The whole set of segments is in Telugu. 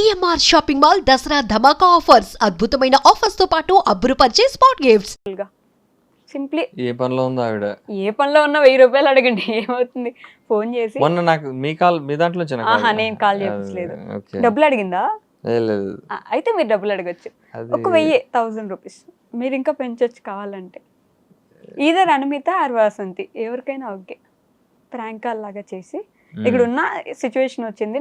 సిఎంఆర్ షాపింగ్ మాల్ దసరా ధమాకా ఆఫర్స్ అద్భుతమైన ఆఫర్స్ తో పాటు అబ్బురుపరిచే స్పాట్ గిఫ్ట్స్. సింప్లీ ఏ పనిలో ఉంది ఆవిడ? ఏ పనిలో ఉన్నా 1000 రూపాయలు అడగండి, ఏమవుతుంది? ఫోన్ చేసి మొన్న నాకు మీ దాంట్లో వచ్చిన ఆహా నేను కాల్ చేపించలేదు. డబ్బులు అడిగిందా? లేదు. అయితే మీరు డబ్బులు అడగచ్చు. ఒక 1000 రూపీస్ మీరు ఇంకా పెంచొచ్చు కావాలంటే. ఈధర్ అనుమిత ఆర్ వాసంతి ఎవరికైనా ఓకే. ప్రాంక్ కాల్ లాగా చేసి ఇక్కడ ఉన్న సిచ్యువేషన్ వచ్చింది,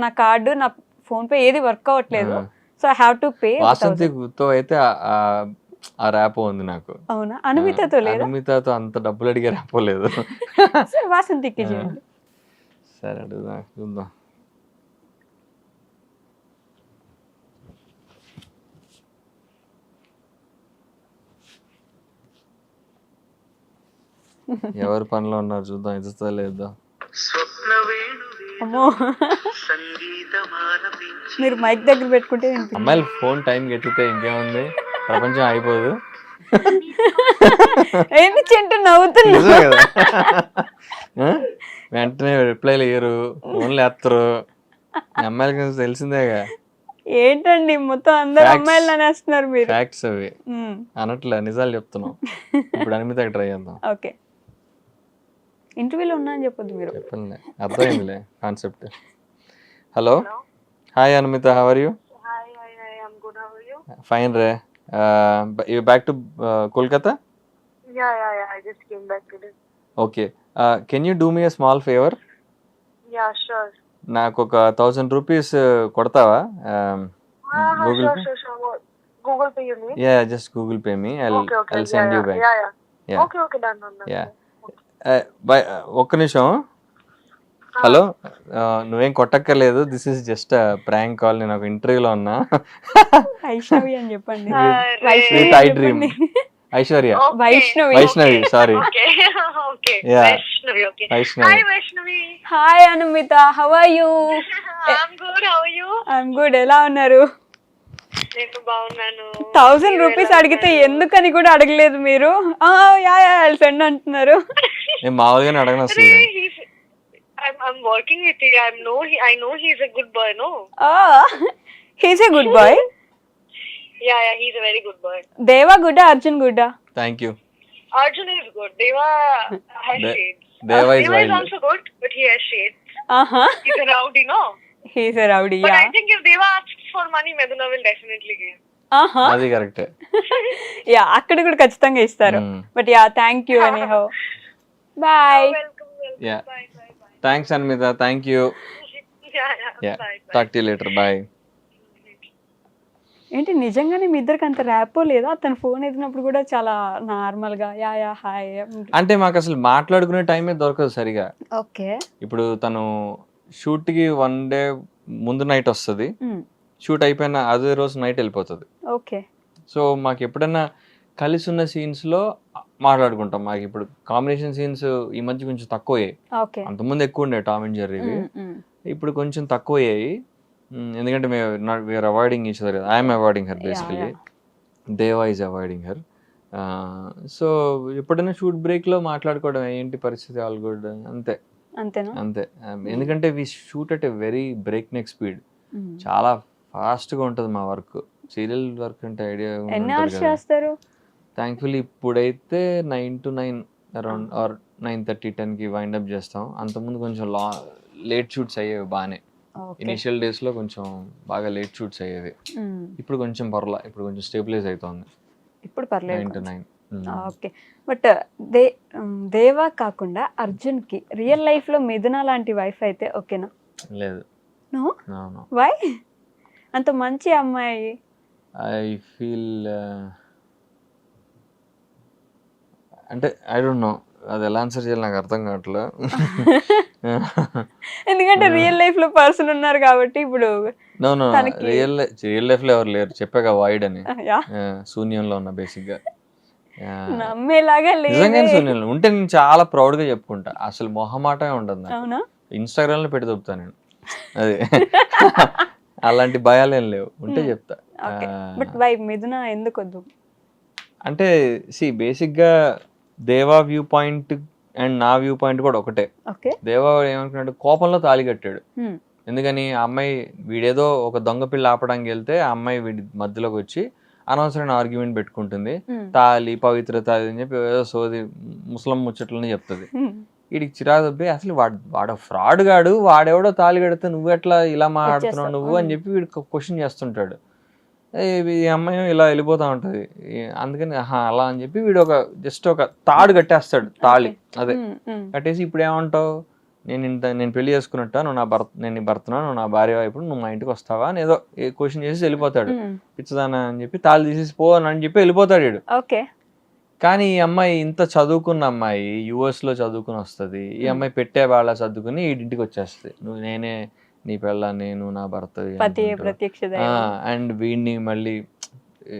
నా కార్డు నా ఫోన్ పే ఏది వర్క్ అవ్వట్లేదు, so I have to pay. వాసంతితో అయితే ఆ ర్యాప్ ఉంది నాకు. అవునా? అనుమితతో లేదా? అనుమితతో అంత డబ్బులు అడిగే ర్యాప్ లేదు. సరే వాసంతికి చేయండి. సరే అడుగుదా చూద్దాం. ఎవరి పనిలో ఉన్నారు చూద్దాం, ఇస్తుందా లేదా. అమ్మో మీరు మైక్ దగ్గర పెట్టుకుంటే అమ్మాయిలు ఫోన్ టైం ఎత్తితే ఇంకేముంది, ప్రపంచం అయిపోదు. ఏంటి చెంటు నవ్వుతున్నా? నిజమే కదా. వెంటనే రిప్లైలు ఇయ్యరు, ఫోన్లు ఎత్తరు. అమ్మాయిలకి తెలిసిందేగా. ఏంటండి మొత్తం అందరు అమ్మాయిలు అనేస్తున్నారు మీరు. ఫ్యాక్ట్స్ అవి అనట్లే, నిజాలు చెప్తున్నాం. ఇప్పుడు అనిమితకి ట్రై చేద్దాం. ఓకే, ఇంటర్వ్యూలో ఉన్నా అని చెప్పొద్దు మీరు. చెప్పండి, అర్థమైందిలే concept. Hello, hi Animita, how are you? Fine రే. You back to Kolkata? Yeah, I just came back today. Okay. Can you do me a small favor? Yeah, sure. నాకు ఒక 1000 రూపీస్ కొడతావా? Google Pay? Sure. What? Google Pay you need? Yeah, just Google Pay me. I'll send you back. Yeah. Okay, done. Yeah. Bye. ఒక్క నిమిషం. హలో, నువ్వేం కొట్టక్కర్లేదు. This is just prank call. నేను ఒక ఇంటర్వ్యూలో ఉన్నా. వైష్ణవి అని చెప్పండి. Sweet I dream. Aishwarya. Vaishnavi, sorry. Okay. Yeah. Vaishnavi, okay. Vaishnavi. Hi, Vaishnavi. Hi Anumita, how are you? I'm good. How are you? I'm good. ఎలా ఉన్నారు? నేను బాగున్నాను. 1000 రూపీస్ అడిగితే ఎందుకని కూడా అడగలేదు మీరు. యా సెండ్ అంటున్నారు. నేను మామూలుగానే అడగను అసలు. I'm working with you. I know he's a good boy, no? He's a good boy. Yeah, he's a very good boy. Deva గుడ్డా, అర్జున్ గుడ్డా? Thank you. Arjun is good. Deva has shades. Deva is Deva is wild. also good, but he has shades. Uh-huh. He's a rowdy, no? He's a rowdy, But yeah. I think if Deva asks for money, Meduna will definitely give. Uh-huh. అది కరెక్టే. యా, అక్కడ కూడా ఖచ్చితంగా ఇస్తారు. But yeah, thank you anyhow. Bye. Welcome. Yeah. Bye. Thanks Animita, thank you. Yeah. Bye. Talk to you later, bye. ఏంటి నిజంగానే మీ ఇద్దరికి అంత ర్యాపో లేదా? అతను ఫోన్ ఎత్తినప్పుడు కూడా చాలా నార్మల్ గా యా హాయ్. అంటే మాకు అసలు మాట్లాడుకునే టైమే దొరకదు సరిగా. ఓకే. ఇప్పుడు తను షూట్ కి 1 డే ముందు నైట్ వస్తుంది, షూట్ అయిపోయిన అదే రోజు నైట్ వెళ్ళిపోతుంది. ఓకే. సో మాకు ఎప్పుడైనా కలిసి ఉన్న సీన్స్ లో మాట్లాడుకుంటాం. మాకు ఇప్పుడు కాంబినేషన్ సీన్స్ ఈ మధ్య కొంచెం తక్కువయ్యాయి. అంతకుముందు ఎక్కువ ఉండే టామ్ అండ్ జెర్రీవి, ఇప్పుడు కొంచెం తక్కువయ్యాయి. ఎందుకంటే we are avoiding each other. I'm avoiding her basically, Deva is avoiding her. So ఎప్పుడైనా షూట్ బ్రేక్ లో మాట్లాడుకోవడం, ఏంటి పరిస్థితి, ఆల్ గుడ్, అంతే. ఎందుకంటే we shoot at a very breakneck speed. చాలా ఫాస్ట్ గా ఉంటుంది మా వర్క్. సీరియల్ వర్క్ అంటే ఐడియా చేస్తారు. థ్యాంక్ఫుల్లీ ఇప్పుడైతే 9 to 9 అరౌండ్ ఆర్ 9:30, 10 కి వైండ్ అప్ చేస్తాం. అంతకుముందు కొంచెం లేట్ షూట్స్ అయ్యేవి బాగానే. ఇనిషియల్ డేస్ లో కొంచెం బాగా లేట్ షూట్స్ అయ్యేవి. ఇప్పుడు కొంచెం పర్లా, ఇప్పుడు కొంచెం స్టేబిలైజ్ అవుతుంది. ఇప్పుడు పర్లేదు. 9 to 9. ఓకే. బట్ దేవా కాకుండా అర్జున్ కి రియల్ లైఫ్ లో మిథున లాంటి వైఫ్ అయితే ఓకేనా? లేదు. నో. వై? అంత మంచి అమ్మాయి. ఐ ఫీల్ అంటే ఐ డోంట్ నో, అది ఎలా ఆన్సర్ చేయాలి నాకు అర్థం కావట్లే. ఎందుకంటే రియల్ లైఫ్ లో పర్సన్ ఉన్నారు కాబట్టి. ఇప్పుడు రియల్ లైఫ్ లో ఎవరు లేరు, చెప్పాక వాయిడ్ అని. శూన్యంలో ఉన్నా బేసిక్ గా. నమ్మేలాగా లేదు. నిజంగానే శూన్యంలో ఉంటే నేను చాలా ప్రౌడ్ గా చెప్పుకుంటా. అసలు మొహమాటమే ఉండదు నాకు. ఇన్స్టాగ్రామ్ లో పెట్టి దొబ్బుతా నేను. అది అలాంటి భయాలు ఏం లేవు, ఉంటే చెప్తా. బట్ వై మిథున ఎందుకు వద్దు అంటే బేసిక్ గా దేవా వ్యూ పాయింట్ అండ్ నా వ్యూ పాయింట్ కూడా ఒకటే. దేవా ఏమనుకున్నాడు, కోపంలో తాళి కట్టాడు. ఎందుకని ఆ అమ్మాయి వీడేదో ఒక దొంగ పిల్ల ఆపడానికి వెళ్తే ఆ అమ్మాయి వీడి మధ్యలోకి వచ్చి అనవసరమైన ఆర్గ్యుమెంట్ పెట్టుకుంటుంది, తాళి పవిత్రత అది అని చెప్పి ఏదో సోది ముస్లిం ముచ్చట్లని చెప్తుంది. వీడికి చిరాకు దొబ్బి అసలు వాడు ఫ్రాడ్ గాడు, వాడెవడో తాళి కడితే నువ్వు ఎట్లా ఇలా మాట్లాడుతున్నావు నువ్వు అని చెప్పి వీడు క్వశ్చన్ చేస్తుంటాడు. ఈ అమ్మాయి ఇలా వెళ్ళిపోతా ఉంటది. అందుకని అలా అని చెప్పి వీడు జస్ట్ ఒక తాడు కట్టేస్తాడు, తాళి అదే కట్టేసి ఇప్పుడు ఏమంటావు, నేను పెళ్లి చేసుకున్నట్ట, నేను నీ భర్తనా, నువ్వు నా భార్య, ఇప్పుడు నువ్వు మా ఇంటికి వస్తావా అని ఏదో క్వశ్చన్ చేసి వెళ్ళిపోతాడు. పిచ్చదానా అని చెప్పి తాళి తీసేసి పో అని చెప్పి వెళ్ళిపోతాడు వీడు. కానీ ఈ అమ్మాయి ఇంత చదువుకున్న అమ్మాయి, US లో చదువుకుని వస్తుంది. ఈ అమ్మాయి పెట్టే వాళ్ళ చదువుకుని ఈ ఇంటికి వచ్చేస్తుంది. నేనే నీ పిల్ల, నేను నా భర్త, అండ్ వీడిని మళ్ళీ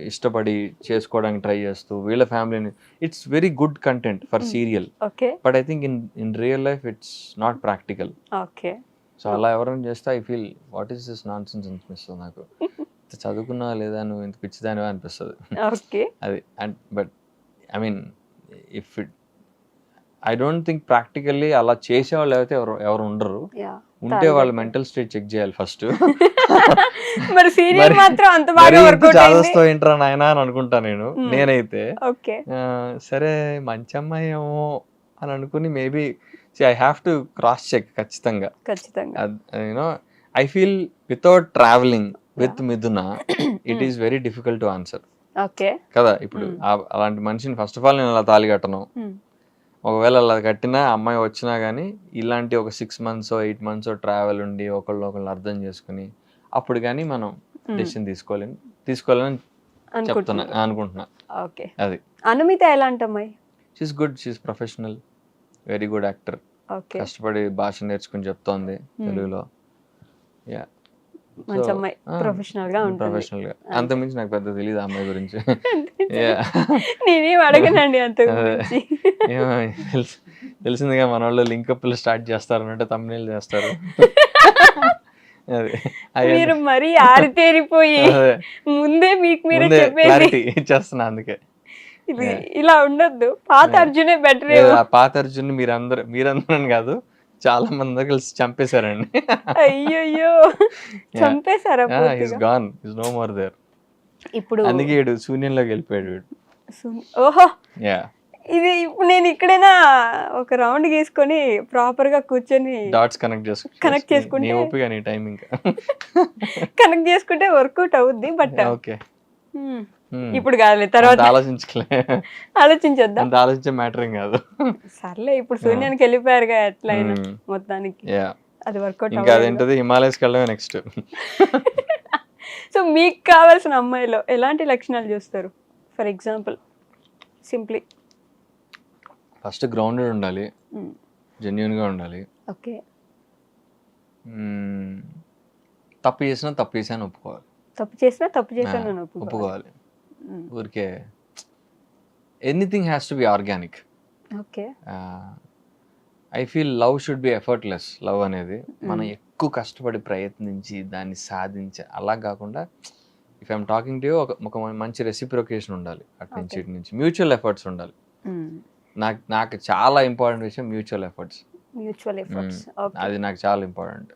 ఇష్టపడి చేసుకోవడానికి ట్రై చేస్తూ వీళ్ళ ఫ్యామిలీని. It's very good content for serial, but I think in real life it's not practical. So అలా ఎవరైనా చేస్తే I feel what is this non sense అనిపిస్తుంది నాకు. చదువుకున్నా లేదా నువ్వు ఇంత పిచ్చిదానివా అనిపిస్తుంది అది. And but I mean if it I don't think practically అలా చేసేవాళ్ళు అయితే ఎవరు ఉండరు. ఉంటే వాళ్ళ మెంటల్ స్టేట్ చెక్ చేయాలి ఫస్ట్. చదువుతో ఏంట్రా నాయనా అని అనుకుంటా నేనైతే. సరే మంచి అమ్మాయి ఏమో అని అనుకుని maybe I have to cross check ఖచ్చితంగా. You know I feel without travelling with Mithuna it is very difficult to answer కదా. ఇప్పుడు అలాంటి మనిషిని ఫస్ట్ ఆఫ్ ఆల్ నేను అలా తాళి కట్టను. ఒకవేళ అలా కట్టినా అమ్మాయి వచ్చినా కానీ ఇలాంటి ఒక 6 months 8 months ట్రావెల్ ఉండి ఒకళ్ళు అర్థం చేసుకుని అప్పుడు కానీ మనం డెసిషన్ తీసుకోవాలని అనుకుంటున్నా. అది అనుమిత ఎలాంటి అమ్మాయి? She's good, she's professional, very good actor. కష్టపడి భాష నేర్చుకుని చెప్తోంది తెలుగులో. ప్రొఫెషనల్ గా అంతకుమించి నాకు పెద్ద తెలియదు అమ్మాయి గురించి. నేనేం అడగనండి అంత. తెలిసిందిగా మన వాళ్ళు లింకప్లు స్టార్ట్ చేస్తారు అంటే తమ్ముళ్ళు చేస్తారు. మీరు మరీ ఆరితేరిపోయి ముందే మీకు మీరే చెప్పేసి ఇచ్చేస్తున్నా. అందుకే ఇలా ఉండొద్దు. పాత అర్జునే బెటర్. పాత అర్జున్ మీరందరూ కాదు, చాలా మంది కలిసి చంపేశారండి. అయ్యో చంపేశారా? No more there. ఇప్పుడు అందుకే శూన్యంలోకి వెళ్ళిపోయాడు. ఓహో, ఇది ఇప్పుడు నేను ఇక్కడైనా ఒక రౌండ్ గీసుకొని ప్రాపర్ గా కూర్చొని డాట్స్ కనెక్ట్ చేసుకుంటే కనెక్ట్ చేసుకుంటే వర్కౌట్ అవుద్ది. బట్ ఓకే ఇప్పుడు కాదులే, తర్వాత ఆలోచించొద్దాం. ఆలోచించే మ్యాటర్ ఏం కాదు. సర్లే, ఇప్పుడు శూన్యానికి వెళ్ళిపోయారుగా ఎట్లయినా మొత్తానికి అది వర్కౌట్. ఇంకా అదేంటది, హిమాలయస్కి వెళ్ళడమే నెక్స్ట్. సో మీకు కావాల్సిన అమ్మాయిలో ఎలాంటి లక్షణాలు చూస్తారు? For example simply first grounded ఉండాలి, జెన్యూన్ గా ఉండాలి. ఓకే. తప్పు చేసాను ఒప్పుకోవాలి. తప్పు చేసాను ఒప్పుకోవాలి. ఊరికే anything has to be organic. Okay. I feel love should be effortless. Love అనేది మనం ఎక్కువ కష్టపడి ప్రయత్నించి దాన్ని సాధించే అలా కాకుండా, if I'm talking to you, ఒక మంచి రెసిప్రొకేషన్ ఉండాలి అటు నుంచి ఇటు నుంచి. మ్యూచువల్ ఎఫర్ట్స్ ఉండాలి. నాకు చాలా ఇంపార్టెంట్ విషయం మ్యూచువల్ ఎఫర్ట్స్. అది నాకు చాలా ఇంపార్టెంట్.